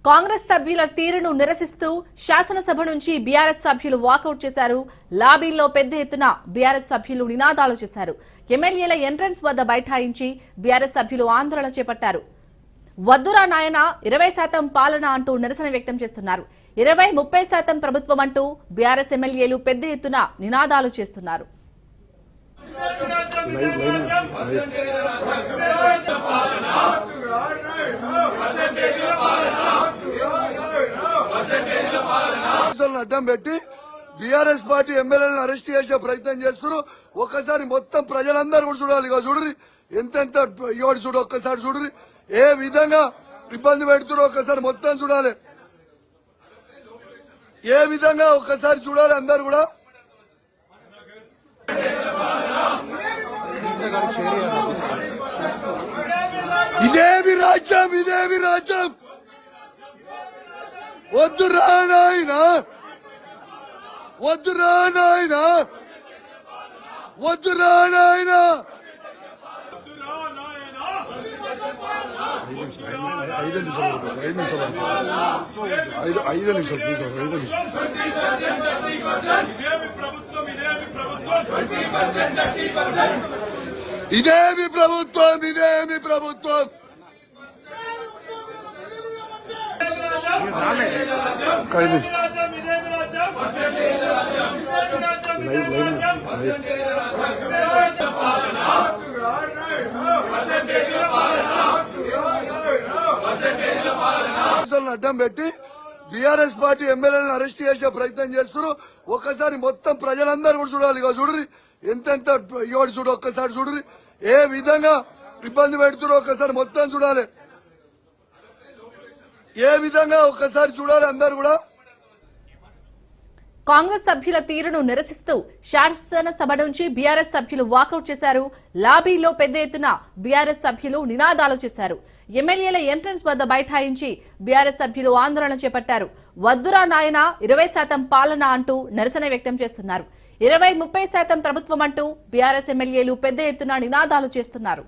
కాంగ్రెస్ సభ్యుల తీరును నిరసిస్తూ శాసనసభ నుంచి బీఆర్ఎస్ సభ్యులు వాకౌట్ చేశారు. లాబీల్లో పెద్ద ఎత్తున బీఆర్ఎస్ సభ్యులు నినాదాలు చేశారు. ఎమ్మెల్యేల ఎంట్రన్స్ వద్ద బైఠాయించి బీఆర్ఎస్ సభ్యులు ఆందోళన చేపట్టారు. వద్దురా నాయన 20% పాలన అంటూ నిరసన వ్యక్తం చేస్తున్నారు. 20-30% ప్రభుత్వం అంటూ బీఆర్ఎస్ ఎమ్మెల్యేలు పెద్ద ఎత్తున నినాదాలు చేస్తున్నారు. అడ్డం పెట్టి బీఆర్ఎస్ పార్టీ ఎమ్మెల్యేలను అరెస్ట్ చేసే ప్రయత్నం చేస్తున్నారు. ఒక్కసారి మొత్తం ప్రజలందరూ కూడా చూడాలి. ఇక చూడరి ఎంతెంత ఇవాడు చూడు, ఒక్కసారి చూడరి ఏ విధంగా ఇబ్బంది పెడుతున్నారు. ఒక్కసారి మొత్తం చూడాలి, ఏ విధంగా ఒక్కసారి చూడాలి అందరు కూడా. ఇదేమి రాజ్యం, ఇదేమి రాజ్యం. వద్దురా నాయనా, వద్దురా నాయనా, వద్దురా నాయనా. ఐదు నిమిషాలు ఇదేమి ప్రభుత్వం, ఇదేమి ప్రభుత్వం. అడ్డం పెట్టి బీఆర్ఎస్ పార్టీ ఎమ్మెల్యేలను అరెస్ట్ చేసే ప్రయత్నం చేస్తున్నారు. ఒక్కసారి మొత్తం ప్రజలందరూ కూడా చూడాలి. ఇక చూడరి ఎంతెంత ఇవాడు చూడు, ఒక్కసారి చూడరి ఏ విధంగా ఇబ్బంది పెడుతున్నారు. ఒక్కసారి మొత్తం చూడాలి, ఏ విధంగా ఒక్కసారి చూడాలి అందరు కూడా. కాంగ్రెస్ సభ్యుల తీరును నిరసిస్తూ శాసనసభ నుంచి బీఆర్ఎస్ సభ్యులు వాకౌట్ చేశారు. లాబీలో పెద్ద ఎత్తున బీఆర్ఎస్ సభ్యులు నినాదాలు చేశారు. ఎమ్మెల్యేల ఎంట్రన్స్ వద్ద బైఠాయించి బీఆర్ఎస్ సభ్యులు ఆందోళన చేపట్టారు. వద్దురా నాయన 20% పాలన అంటూ నిరసన వ్యక్తం చేస్తున్నారు. 20-30% ప్రభుత్వం అంటూ బీఆర్ఎస్ ఎమ్మెల్యేలు పెద్ద ఎత్తున నినాదాలు చేస్తున్నారు.